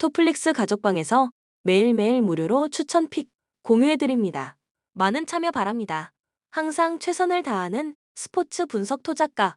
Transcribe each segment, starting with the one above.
토플릭스 가족방에서 매일매일 무료로 추천 픽 공유해드립니다. 많은 참여 바랍니다. 항상 최선을 다하는 스포츠 분석 토작가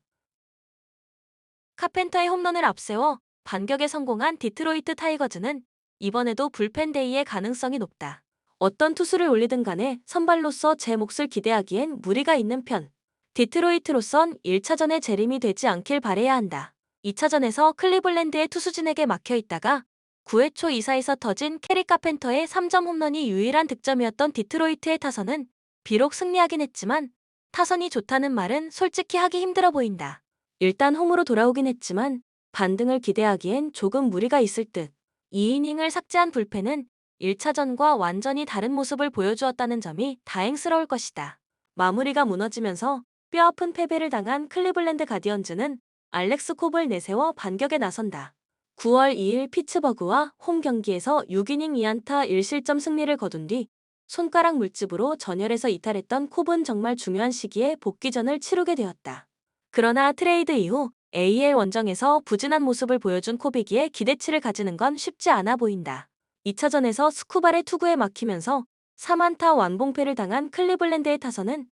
카펜터의 홈런을 앞세워 반격에 성공한 디트로이트 타이거즈는 이번에도 불펜 데이의 가능성이 높다. 어떤 투수를 올리든 간에 선발로서 제 몫을 기대하기엔 무리가 있는 편. 디트로이트로선 1차전에 재림이 되지 않길 바래야 한다. 2차전에서 클리블랜드의 투수진에게 막혀있다가 9회 초 2사에서 터진 캐리 카펜터의 3점 홈런이 유일한 득점이었던 디트로이트의 타선은 비록 승리하긴 했지만 타선이 좋다는 말은 솔직히 하기 힘들어 보인다. 일단 홈으로 돌아오긴 했지만 반등을 기대하기엔 조금 무리가 있을 듯. 2이닝을 삭제한 불펜은 1차전과 완전히 다른 모습을 보여주었다는 점이 다행스러울 것이다. 마무리가 무너지면서 뼈아픈 패배를 당한 클리블랜드 가디언즈는 알렉스 콥을 내세워 반격에 나선다. 9월 2일 피츠버그와 홈 경기에서 6이닝 2안타 1실점 승리를 거둔 뒤 손가락 물집으로 전열에서 이탈했던 콥은 정말 중요한 시기에 복귀전을 치르게 되었다. 그러나 트레이드 이후 AL 원정에서 부진한 모습을 보여준 콥이기에 기대치를 가지는 건 쉽지 않아 보인다. 2차전에서 스쿠발의 투구에 막히면서 3안타 완봉패를 당한 클리블랜드의 타선은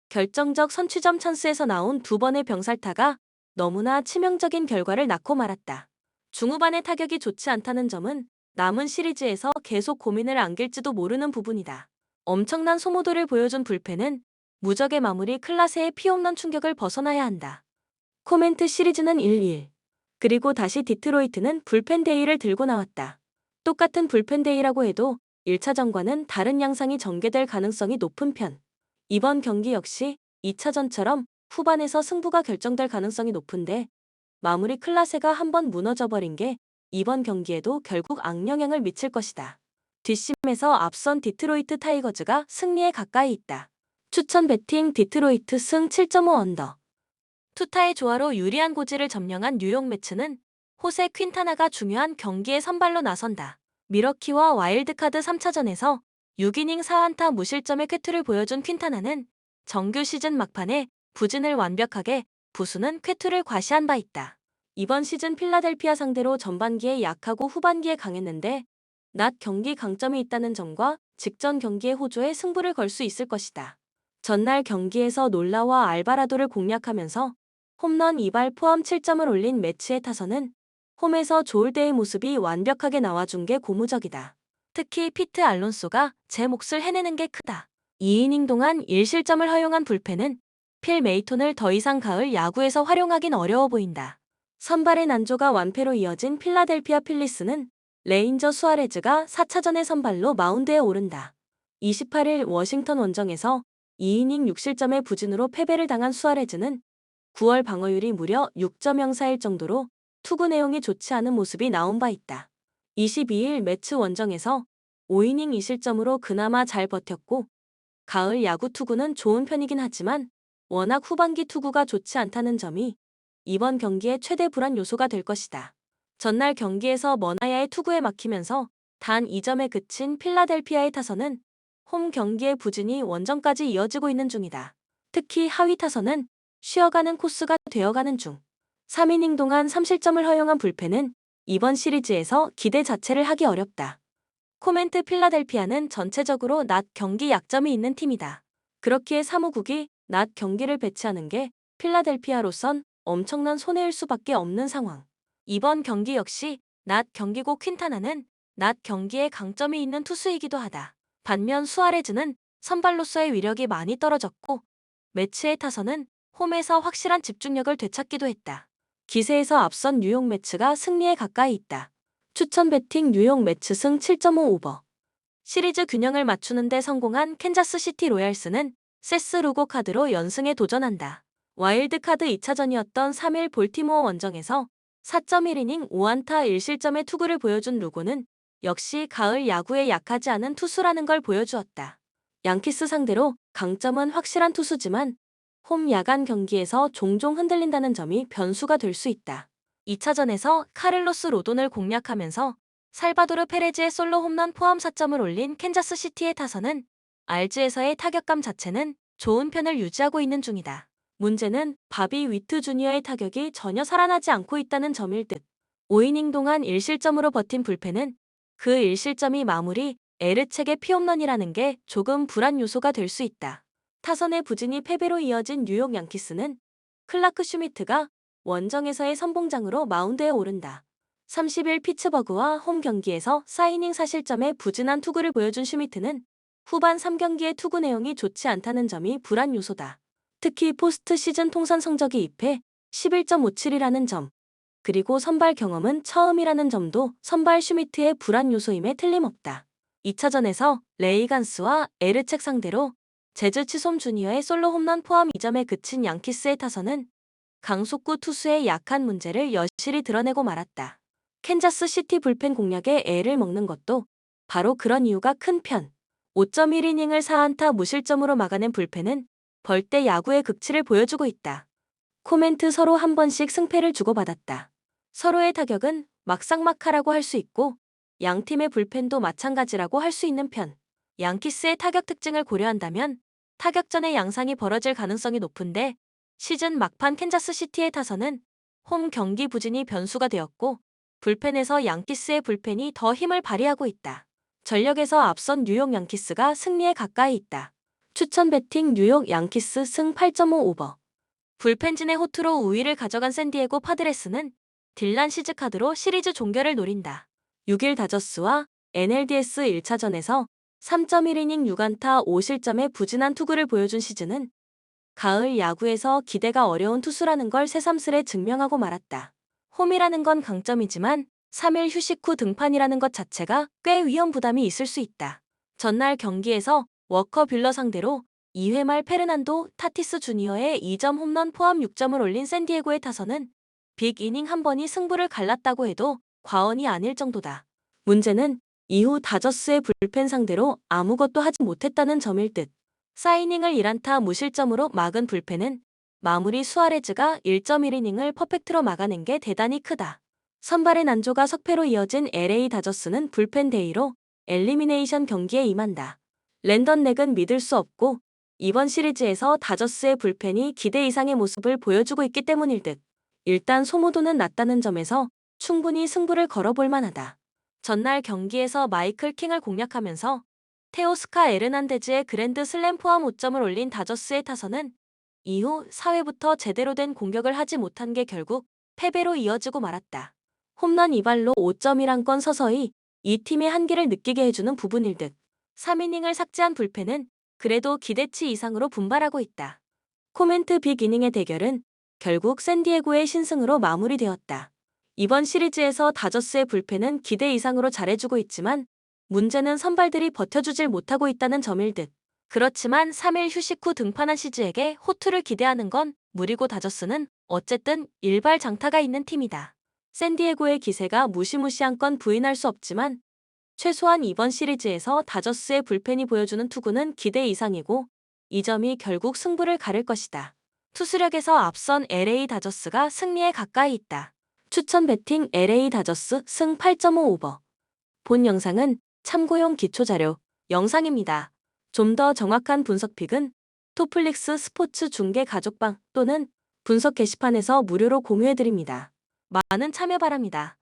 결정적 선취점 찬스에서 나온 두 번의 병살타가 너무나 치명적인 결과를 낳고 말았다. 중후반의 타격이 좋지 않다는 점은 남은 시리즈에서 계속 고민을 안길지도 모르는 부분이다. 엄청난 소모도를 보여준 불펜은 무적의 마무리 클라세의 피홈런 충격을 벗어나야 한다. 코멘트 시리즈는 1-1. 그리고 다시 디트로이트는 불펜 데이를 들고 나왔다. 똑같은 불펜 데이라고 해도 1차전과는 다른 양상이 전개될 가능성이 높은 편. 이번 경기 역시 2차전처럼 후반에서 승부가 결정될 가능성이 높은데 마무리 클라세가 한번 무너져버린 게 이번 경기에도 결국 악영향을 미칠 것이다. 뒷심에서 앞선 디트로이트 타이거즈가 승리에 가까이 있다. 추천 배팅 디트로이트 승 7.5 언더. 투타의 조화로 유리한 고지를 점령한 뉴욕 매츠는 호세 퀸타나가 중요한 경기에 선발로 나선다. 미러키와 와일드카드 3차전에서 6이닝 4안타 무실점의 쾌투를 보여준 퀸타나는 정규 시즌 막판에 부진을 완벽하게 부수는 쾌투를 과시한 바 있다. 이번 시즌 필라델피아 상대로 전반기에 약하고 후반기에 강했는데 낮 경기 강점이 있다는 점과 직전 경기의 호조에 승부를 걸 수 있을 것이다. 전날 경기에서 놀라와 알바라도를 공략하면서 홈런 2발 포함 7점을 올린 매츠의 타선은 홈에서 좋을 때의 모습이 완벽하게 나와준 게 고무적이다. 특히 피트 알론소가 제 몫을 해내는 게 크다. 2이닝 동안 1실점을 허용한 불펜은 필 메이톤을 더 이상 가을 야구에서 활용하긴 어려워 보인다. 선발의 난조가 완패로 이어진 필라델피아 필리스는 레인저 수아레즈가 4차전의 선발로 마운드에 오른다. 28일 워싱턴 원정에서 2이닝 6실점의 부진으로 패배를 당한 수아레즈는 9월 방어율이 무려 6.04일 정도로 투구 내용이 좋지 않은 모습이 나온 바 있다. 22일 매츠 원정에서 5이닝 2실점으로 그나마 잘 버텼고 가을 야구 투구는 좋은 편이긴 하지만 워낙 후반기 투구가 좋지 않다는 점이 이번 경기의 최대 불안 요소가 될 것이다. 전날 경기에서 머나야의 투구에 막히면서 단 2점에 그친 필라델피아의 타선은 홈 경기의 부진이 원정까지 이어지고 있는 중이다. 특히 하위 타선은 쉬어가는 코스가 되어가는 중. 3이닝 동안 3실점을 허용한 불펜은 이번 시리즈에서 기대 자체를 하기 어렵다. 코멘트 필라델피아는 전체적으로 낮 경기 약점이 있는 팀이다. 그렇기에 사무국이 낮 경기를 배치하는 게 필라델피아로선 엄청난 손해일 수밖에 없는 상황. 이번 경기 역시 낮 경기고 퀸타나는 낮 경기에 강점이 있는 투수이기도 하다. 반면 수아레즈는 선발로서의 위력이 많이 떨어졌고 매츠의 타선은 홈에서 확실한 집중력을 되찾기도 했다. 기세에서 앞선 뉴욕 매츠가 승리에 가까이 있다. 추천 배팅 뉴욕 매츠 승 7.5 오버. 시리즈 균형을 맞추는 데 성공한 캔자스시티 로얄스는 세스 루고 카드로 연승에 도전한다. 와일드카드 2차전이었던 3일 볼티모어 원정에서 4.1이닝 5안타 1실점의 투구를 보여준 루고는 역시 가을 야구에 약하지 않은 투수라는 걸 보여주었다. 양키스 상대로 강점은 확실한 투수지만 홈 야간 경기에서 종종 흔들린다는 점이 변수가 될 수 있다. 2차전에서 카를로스 로돈을 공략하면서 살바도르 페레즈의 솔로 홈런 포함 4점을 올린 캔자스시티의 타선은 RG에서의 타격감 자체는 좋은 편을 유지하고 있는 중이다. 문제는 바비 위트 주니어의 타격이 전혀 살아나지 않고 있다는 점일 듯. 5이닝 동안 1실점으로 버틴 불펜은 그 1실점이 마무리 에르책의 피홈런이라는 게 조금 불안 요소가 될 수 있다. 타선의 부진이 패배로 이어진 뉴욕 양키스는 클라크 슈미트가 원정에서의 선봉장으로 마운드에 오른다. 30일 피츠버그와 홈 경기에서 4이닝 4실점의 부진한 투구를 보여준 슈미트는 후반 3경기의 투구 내용이 좋지 않다는 점이 불안 요소다. 특히 포스트 시즌 통산 성적이 2패 11.57이라는 점, 그리고 선발 경험은 처음이라는 점도 선발 슈미트의 불안 요소임에 틀림없다. 2차전에서 레이간스와 에르책 상대로 제즈 치솜 주니어의 솔로 홈런 포함 2점에 그친 양키스의 타선은 강속구 투수의 약한 문제를 여실히 드러내고 말았다. 캔자스 시티 불펜 공략에 애를 먹는 것도 바로 그런 이유가 큰 편. 5.1이닝을 4안타 무실점으로 막아낸 불펜은 벌떼 야구의 극치를 보여주고 있다. 코멘트 서로 한 번씩 승패를 주고받았다. 서로의 타격은 막상막하라고 할 수 있고 양 팀의 불펜도 마찬가지라고 할 수 있는 편. 양키스의 타격 특징을 고려한다면 타격전의 양상이 벌어질 가능성이 높은데 시즌 막판 캔자스 시티의 타선은 홈 경기 부진이 변수가 되었고 불펜에서 양키스의 불펜이 더 힘을 발휘하고 있다. 전력에서 앞선 뉴욕 양키스가 승리에 가까이 있다. 추천 배팅 뉴욕 양키스 승 8.5 오버. 불펜진의 호투로 우위를 가져간 샌디에고 파드레스는 딜란 시즈카드로 시리즈 종결을 노린다. 6일 다저스와 NLDS 1차전에서 3.1이닝 6안타 5실점의 부진한 투구를 보여준 시즈는 가을 야구에서 기대가 어려운 투수라는 걸 새삼스레 증명하고 말았다. 홈이라는 건 강점이지만 3일 휴식 후 등판이라는 것 자체가 꽤 위험 부담이 있을 수 있다. 전날 경기에서 워커 뷰러 상대로 2회 말 페르난도 타티스 주니어의 2점 홈런 포함 6점을 올린 샌디에고의 타선은 빅 이닝 한 번이 승부를 갈랐다고 해도 과언이 아닐 정도다. 문제는 이후 다저스의 불펜 상대로 아무것도 하지 못했다는 점일 듯. 4이닝을 1안타 무실점으로 막은 불펜은 마무리 수아레즈가 1.1이닝을 퍼펙트로 막아낸 게 대단히 크다. 선발의 난조가 석패로 이어진 LA 다저스는 불펜 데이로 엘리미네이션 경기에 임한다. 랜던 넥은 믿을 수 없고 이번 시리즈에서 다저스의 불펜이 기대 이상의 모습을 보여주고 있기 때문일 듯. 일단 소모도는 낮다는 점에서 충분히 승부를 걸어볼 만하다. 전날 경기에서 마이클 킹을 공략하면서 테오스카 에르난데즈의 그랜드 슬램 포함 5점을 올린 다저스의 타선은 이후 4회부터 제대로 된 공격을 하지 못한 게 결국 패배로 이어지고 말았다. 홈런 2발로 5.1안건 서서히 이 팀의 한계를 느끼게 해주는 부분일 듯. 3이닝을 삭제한 불펜은 그래도 기대치 이상으로 분발하고 있다. 코멘트 빅 이닝의 대결은 결국 샌디에고의 신승으로 마무리되었다. 이번 시리즈에서 다저스의 불펜은 기대 이상으로 잘해주고 있지만 문제는 선발들이 버텨주질 못하고 있다는 점일 듯. 그렇지만 3일 휴식 후 등판한 시즈에게 호투를 기대하는 건 무리고 다저스는 어쨌든 일발 장타가 있는 팀이다. 샌디에고의 기세가 무시무시한 건 부인할 수 없지만 최소한 이번 시리즈에서 다저스의 불펜이 보여주는 투구는 기대 이상이고 이 점이 결국 승부를 가를 것이다. 투수력에서 앞선 LA 다저스가 승리에 가까이 있다. 추천 배팅 LA 다저스 승 8.5 오버. 본 영상은 참고용 기초자료 영상입니다. 좀 더 정확한 분석 픽은 토플릭스 스포츠 중계 가족방 또는 분석 게시판에서 무료로 공유해드립니다. 많은 참여 바랍니다.